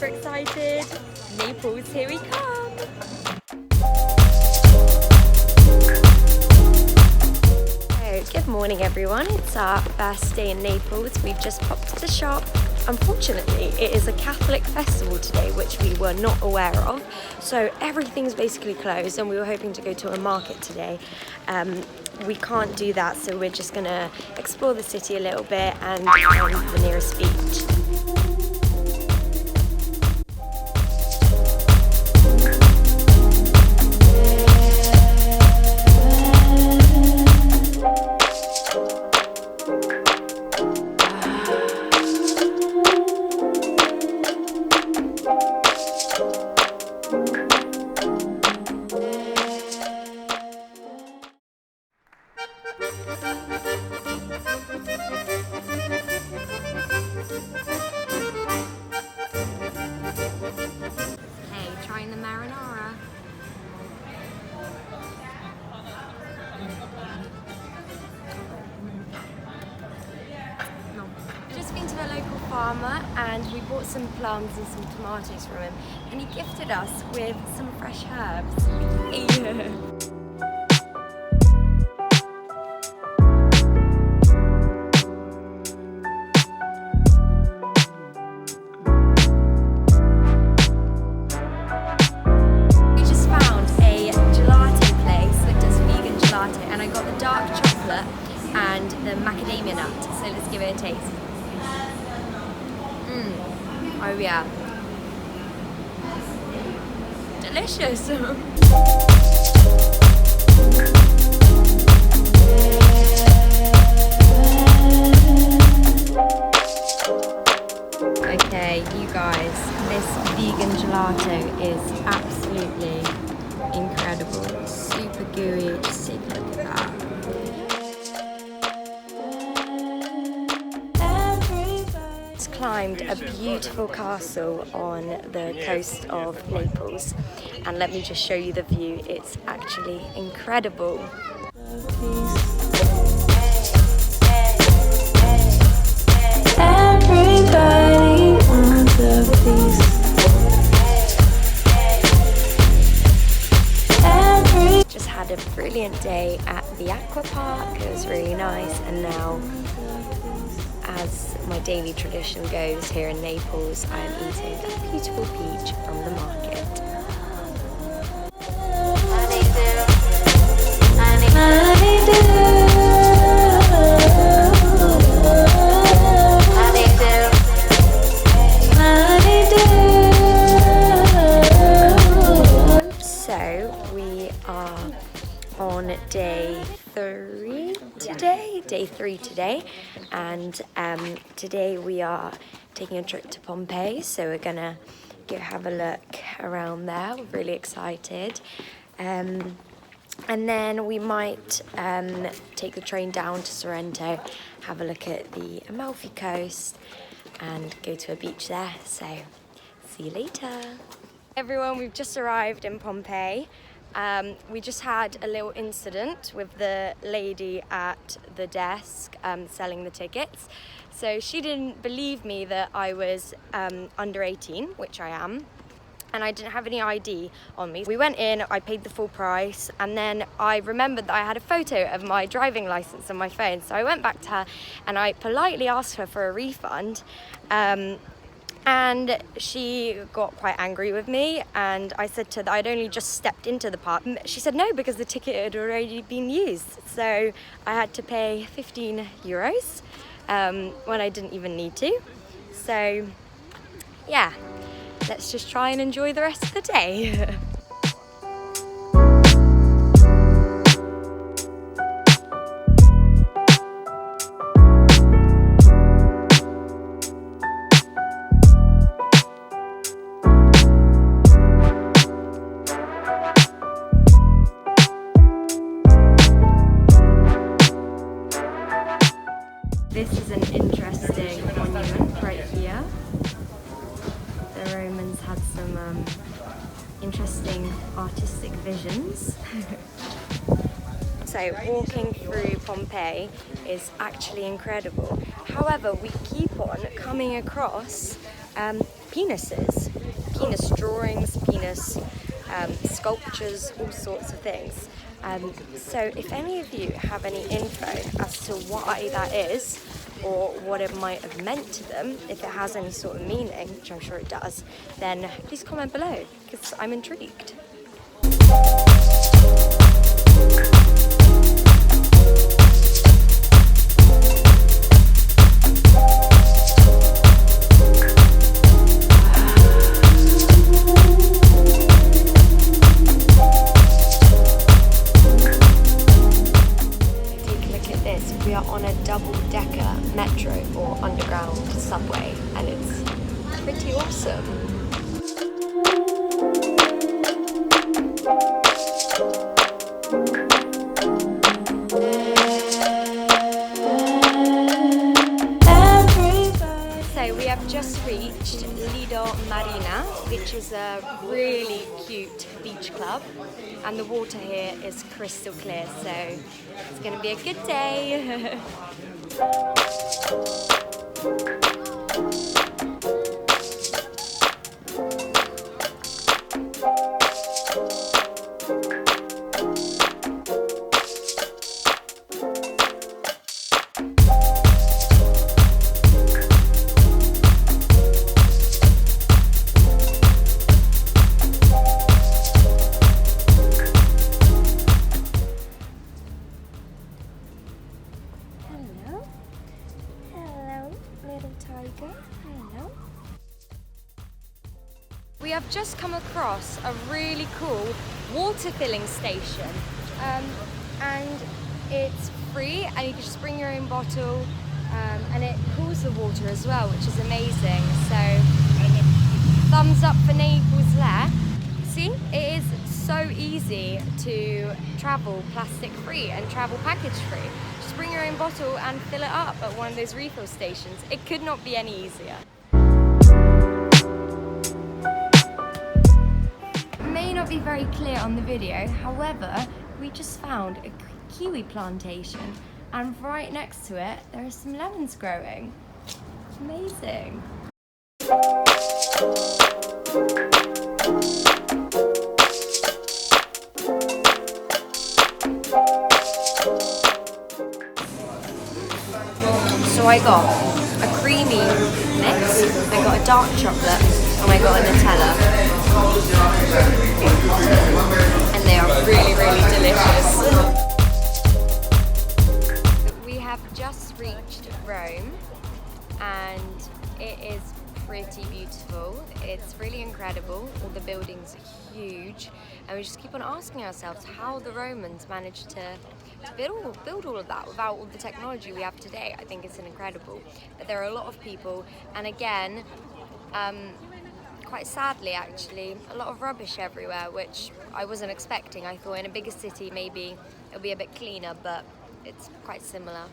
super excited. Naples, here we come. So, good morning everyone. It's our first day in Naples. We've just popped to the shop. Unfortunately, it is a Catholic festival today, which we were not aware of. So everything's basically closed, and we were hoping to go to a market today. We can't do that, so we're just gonna explore the city a little bit and find the nearest beach. Trying the marinara. No. Just been to the local farmer and we bought some plums and some tomatoes from him, and he gifted us with some fresh herbs. Yeah. And I got the dark chocolate and the macadamia nut, so let's give it a taste. Oh yeah, delicious. Okay, you guys, this vegan gelato is absolutely incredible. It's super gooey. Just take a look at that. It's climbed a beautiful castle on the coast of Naples, and let me just show you the view. It's actually incredible. Everybody wants a piece. Had a brilliant day at the aqua park. It was really nice, and now, as my daily tradition goes here in Naples, I'm eating a beautiful peach from the market. On day three today, and today we are taking a trip to Pompeii, so we're gonna go have a look around there. We're really excited, and then we might take the train down to Sorrento, have a look at the Amalfi Coast and go to a beach there. So see you later. Everyone, we've just arrived in Pompeii. We just had a little incident with the lady at the desk selling the tickets. So she didn't believe me that I was under 18, which I am, and I didn't have any ID on me. We went in, I paid the full price, and then I remembered that I had a photo of my driving license on my phone. So I went back to her and I politely asked her for a refund. And she got quite angry with me, and I said to her that I'd only just stepped into the park. She said no, because the ticket had already been used. So I had to pay 15 euros when I didn't even need to. So yeah, let's just try and enjoy the rest of the day. This is an interesting monument right here. The Romans had some interesting artistic visions. So walking through Pompeii is actually incredible. However, we keep on coming across penises. penis drawings, penis sculptures, all sorts of things. So if any of you have any info as to why that is, or what it might have meant to them, if it has any sort of meaning, which I'm sure it does, then please comment below, because I'm intrigued. We are on a double-decker metro or underground subway, and it's pretty awesome. So we have just reached Lido Marina, which is a really cute beach club, and the water here is crystal clear, so it's going to be a good day. Hello. We have just come across a really cool water filling station, and it's free, and you can just bring your own bottle, and it cools the water as well, which is amazing. So thumbs up for Naples there. See, it is so easy to travel plastic free and travel package free. Just bring your own bottle and fill it up at one of those refill stations. It could not be any easier. It may not be very clear on the video, however, we just found a kiwi plantation, and right next to it there are some lemons growing. Amazing. So I got a creamy mix, I got a dark chocolate, and I got a Nutella. And they are really, really delicious. We have just reached Rome, and it is pretty beautiful. It's really incredible. All the buildings are huge, and we just keep on asking ourselves how the Romans managed to build all of that without all the technology we have today. I think it's incredible. But there are a lot of people, and again, quite sadly actually, a lot of rubbish everywhere, which I wasn't expecting. I thought in a bigger city maybe it'll be a bit cleaner, but it's quite similar.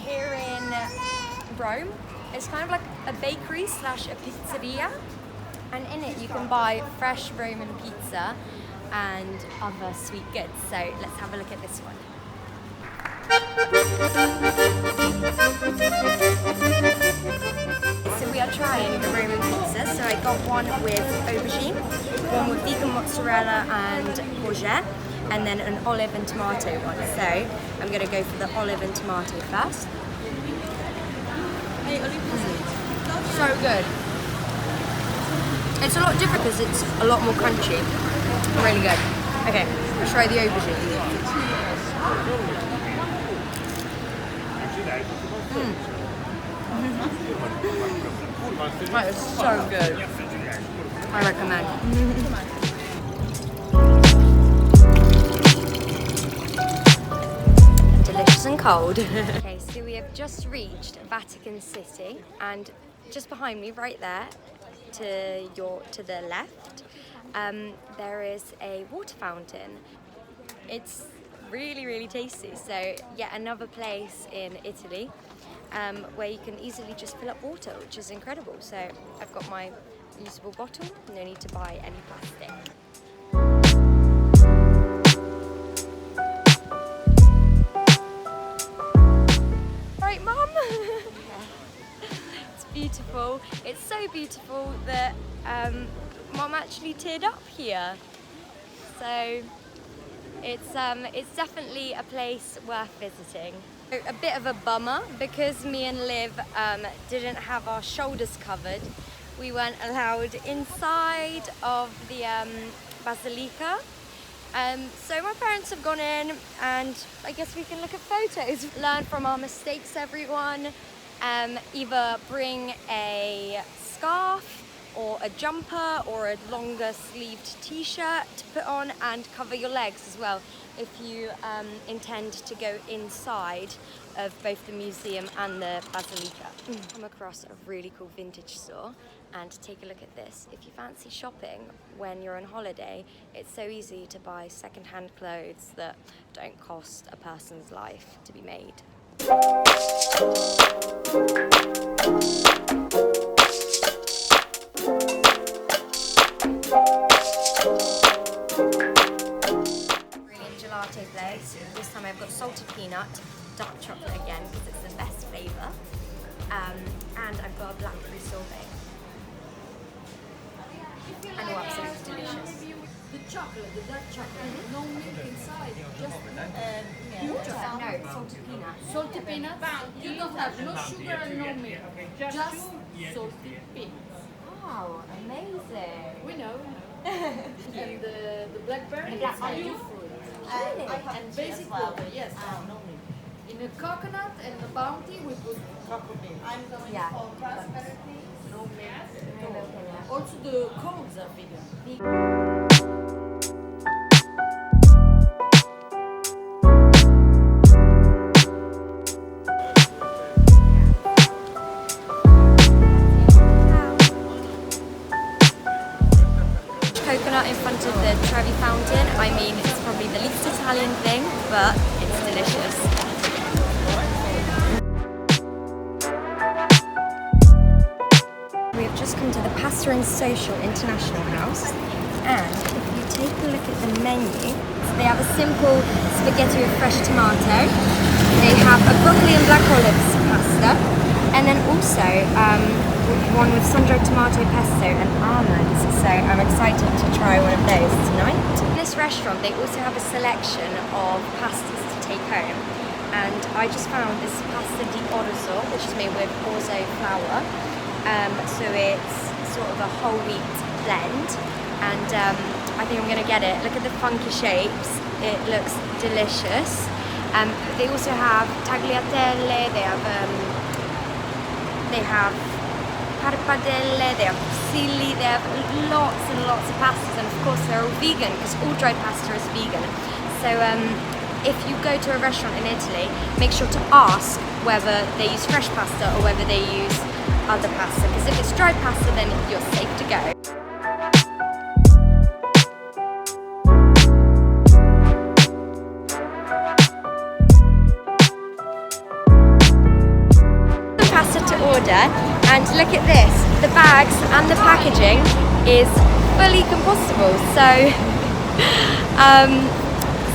Here in Rome, it's kind of like a bakery slash a pizzeria, and in it you can buy fresh Roman pizza and other sweet goods. So let's have a look at this one. So we are trying the Roman pizza. So I got one with aubergine, one with vegan mozzarella and courgette, and then an olive and tomato one. So I'm going to go for the olive and tomato first. So good. It's a lot different because it's a lot more crunchy. Really good. Okay, let's try the aubergine. That is so good. I recommend. Delicious and cold. Okay, so we have just reached Vatican City, and just behind me, right there, to the left, there is a water fountain. It's really, really tasty. So yet another place in Italy where you can easily just fill up water, which is incredible. So I've got my reusable bottle, no need to buy any plastic. Right, Mum? It's beautiful. It's so beautiful that Mum actually teared up here. So it's definitely a place worth visiting. A bit of a bummer because me and Liv didn't have our shoulders covered. We weren't allowed inside of the basilica. So my parents have gone in, and I guess we can look at photos. Learn from our mistakes, everyone. Either bring a scarf or a jumper or a longer sleeved t-shirt to put on, and cover your legs as well if you intend to go inside of both the museum and the basilica. Come across a really cool vintage store and take a look at this. If you fancy shopping when you're on holiday, it's so easy to buy second-hand clothes that don't cost a person's life to be made. Gelato place. This time I've got salted peanut, dark chocolate again because it's the best flavour, and I've got a blackberry sorbet. And oh, absolutely delicious. The chocolate, the dark chocolate, no milk inside, just No, salted peanut. salted peanuts. You don't have no sugar and no milk, just salted peanuts. Wow, amazing. We know. And the blackberry is a new fruit. And basic water, yes. In a coconut and a bounty we put cocoa milk. I'm going Yeah. for prosperity, no milk. Also the cones are vegan. Coconut in front of the Trevi fountain. I mean, it's probably the least Italian thing, but it's delicious. We have just come to the Pasta and Social International House, and if you take a look at the menu, so they have a simple spaghetti with fresh tomato, they have a broccoli and black olives pasta, and then also one with sun-dried tomato pesto and almonds, so I'm excited to try one of those tonight. In this restaurant they also have a selection of pastas to take home, and I just found this pasta di orzo, which is made with orzo flour, so it's sort of a whole wheat blend, and I think I'm going to get it. Look at the funky shapes, it looks delicious. They also have tagliatelle, they have carpadelle, they have fusilli, they have lots and lots of pastas, and of course they're all vegan because all dried pasta is vegan. So if you go to a restaurant in Italy, make sure to ask whether they use fresh pasta or whether they use other pasta, because if it's dried pasta then you're safe to go. Pasta to order, and look at this, the bags and the packaging is fully compostable,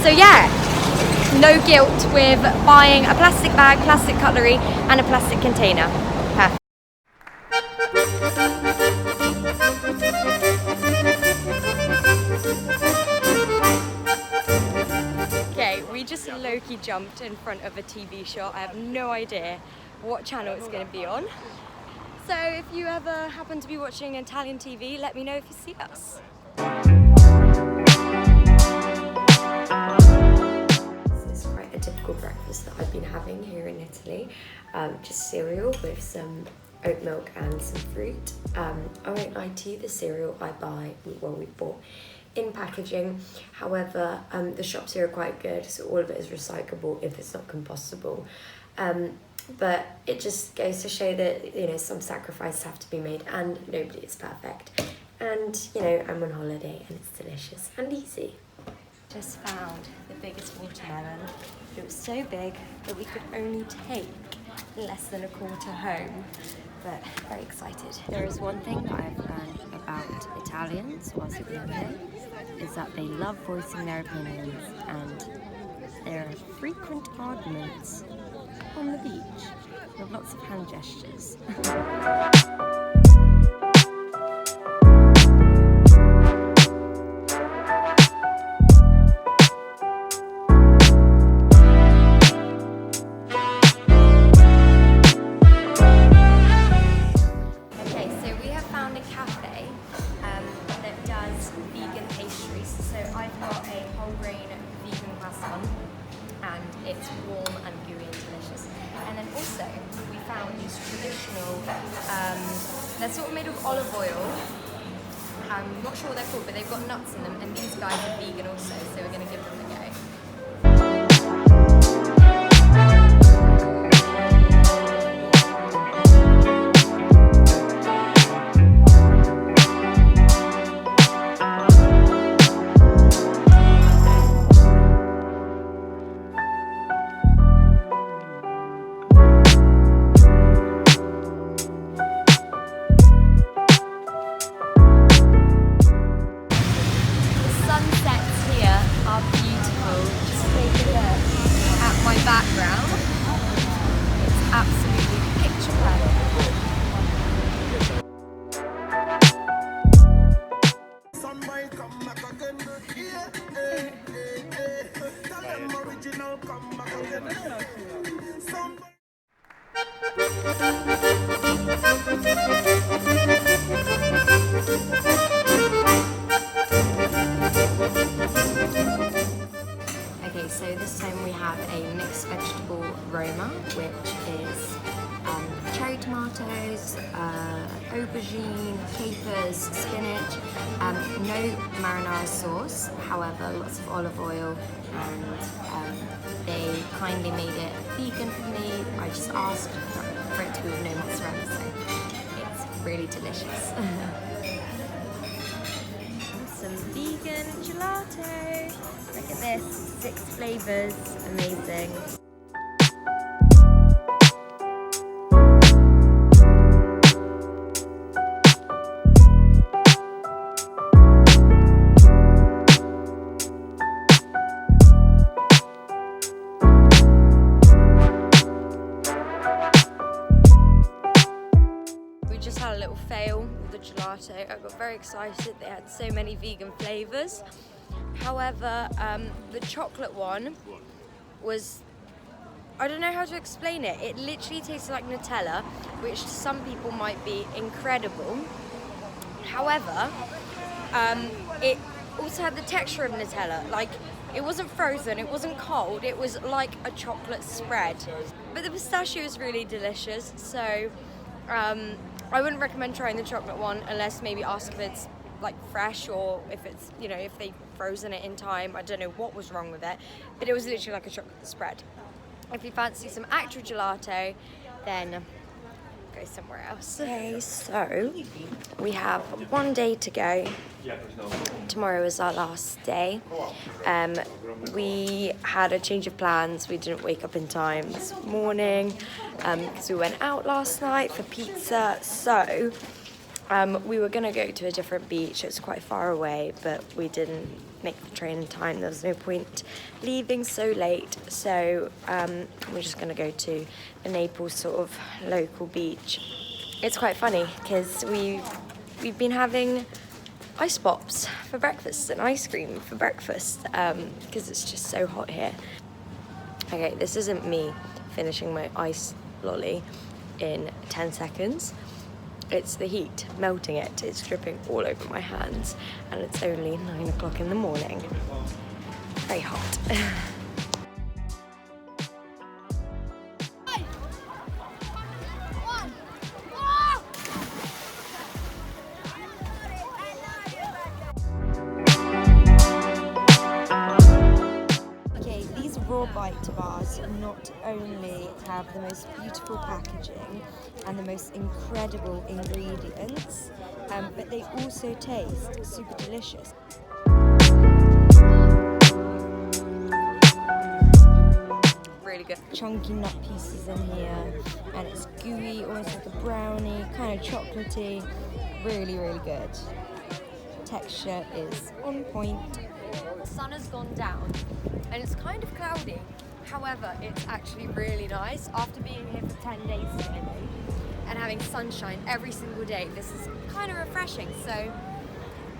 so yeah, no guilt with buying a plastic bag, plastic cutlery and a plastic container. Perfect. Okay, we just low-key jumped in front of a TV shot. I have no idea what channel it's going to be on. So if you ever happen to be watching Italian TV, let me know if you see us. This is quite a typical breakfast that I've been having here in Italy. Just cereal with some oat milk and some fruit. I won't lie to you, the cereal I buy, well we bought in packaging. However, the shops here are quite good, so all of it is recyclable if it's not compostable. But it just goes to show that, you know, some sacrifices have to be made and nobody is perfect. And, you know, I'm on holiday and it's delicious and easy. Just found the biggest watermelon. It was so big that we could only take less than a quarter home. But very excited. There is one thing that I've learned about Italians whilst at the UK, is that they love voicing their opinions, and there are frequent arguments on the beach with lots of hand gestures. Okay, so we have found a cafe that does vegan pastries. So I've got a whole grain vegan croissant, and it's warm and gooey and delicious. And then also we found these traditional, they're sort of made of olive oil. I'm not sure what they're called, but they've got nuts in them, and these guys are vegan also, so we're going to give them a go. Background. It's absolutely picture perfect. Okay, so this time we have a mixed vegetable Roma, which is cherry tomatoes, aubergine, capers, spinach, no marinara sauce, however lots of olive oil, and they kindly made it vegan for me. I just asked for it to be with no mozzarella, so it's really delicious. Some vegan gelato. Look at this, 6 flavors, amazing. We just had a little fail with the gelato. I got very excited, they had so many vegan flavors. However, the chocolate one was, I don't know how to explain it. It literally tasted like Nutella, which to some people might be incredible. However, it also had the texture of Nutella. Like, it wasn't frozen, it wasn't cold, it was like a chocolate spread. But the pistachio is really delicious, so I wouldn't recommend trying the chocolate one unless maybe ask if it's like fresh, or if it's, you know, if they've frozen it in time. I don't know what was wrong with it, but it was literally like a chocolate spread. If you fancy some actual gelato, then go somewhere else. Okay, so we have one day to go. Tomorrow is our last day. We had a change of plans. We didn't wake up in time this morning because we went out last night for pizza. So we were going to go to a different beach. It's quite far away, but we didn't make the train in time. There was no point leaving so late. So we're just going to go to a Naples sort of local beach. It's quite funny because we've been having ice pops for breakfast and ice cream for breakfast because it's just so hot here. Okay, this isn't me finishing my ice lolly in 10 seconds. It's the heat melting it. It's dripping all over my hands, and it's only 9 o'clock in the morning. Very hot. bite bars not only have the most beautiful packaging and the most incredible ingredients, but they also taste super delicious. Really good. Chunky nut pieces in here, and it's gooey, almost like a brownie, kind of chocolatey. Really, really good. Texture is on point. The sun has gone down and it's kind of cloudy. However, it's actually really nice. After being here for 10 days today and having sunshine every single day, this is kind of refreshing. So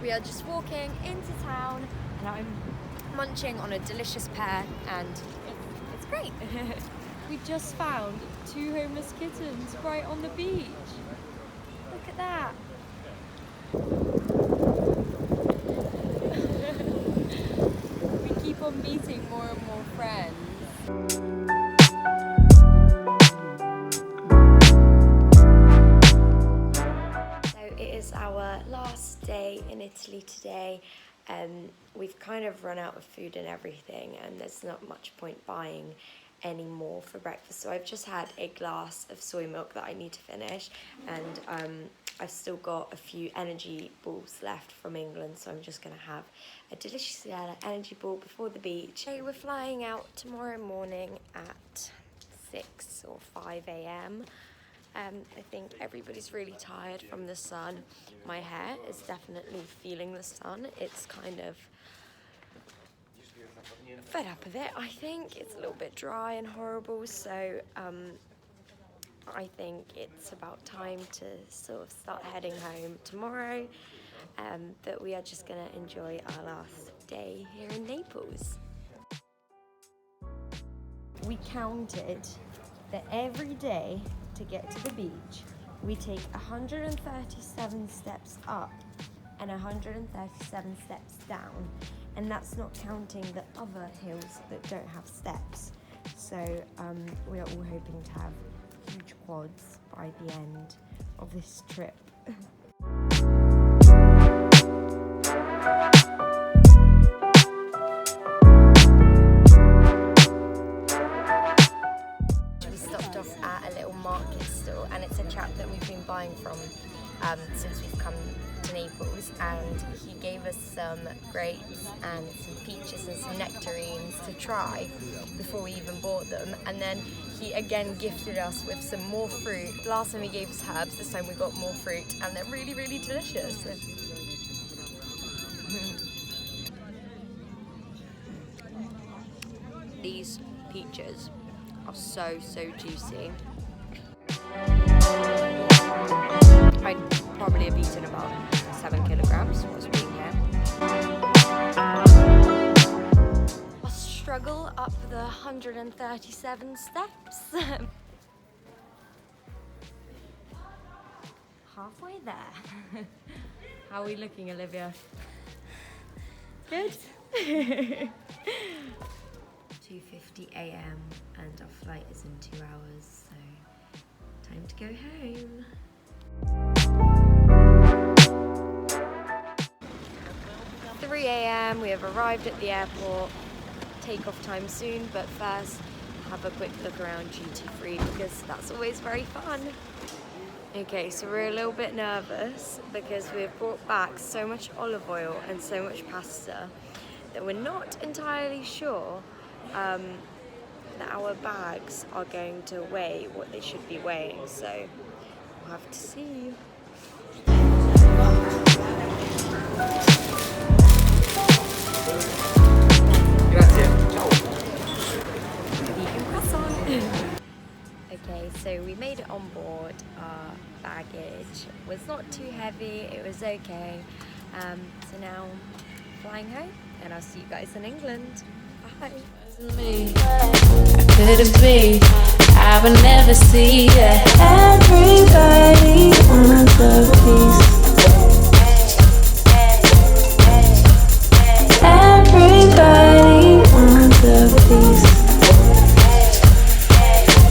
we are just walking into town and I'm munching on a delicious pear and it's great. We just found 2 homeless kittens right on the beach. Look at that. We keep on meeting more and more friends. So it is our last day in Italy today. We've kind of run out of food and everything, and there's not much point buying any more for breakfast. So I've just had a glass of soy milk that I need to finish, and I've still got a few energy balls left from England, so I'm just going to have a delicious energy ball before the beach. Okay, we're flying out tomorrow morning at 6 or 5 a.m. I think everybody's really tired from the sun. My hair is definitely feeling the sun. It's kind of fed up of it, I think. It's a little bit dry and horrible, so I think it's about time to sort of start heading home tomorrow, but we are just going to enjoy our last day here in Naples. We counted that every day to get to the beach, we take 137 steps up and 137 steps down, and that's not counting the other hills that don't have steps. So we are all hoping to have huge quads by the end of this trip. We stopped off at a little market store, and it's a chap that we've been buying from since we've come to Naples, and he gave us some grapes and some peaches and some nectarines to try before we even bought them, and then he again gifted us with some more fruit. Last time he gave us herbs, this time we got more fruit, and they're really, really delicious. These peaches are so juicy. I'd probably have eaten about 7 kilograms whilst being here. I'll struggle up the 137 steps. Halfway there. How are we looking, Olivia? Good? 2:50 a.m. and our flight is in 2 hours, so time to go home. 3 a.m. we have arrived at the airport. Takeoff time soon, but first have a quick look around duty free because that's always very fun. Okay, so we're a little bit nervous because we've brought back so much olive oil and so much pasta that we're not entirely sure that our bags are going to weigh what they should be weighing, so we'll have to see. Okay, so we made it on board. Our baggage was not too heavy, it was okay. So now flying home, and I'll see you guys in England. Bye. I could have been, I would never see it.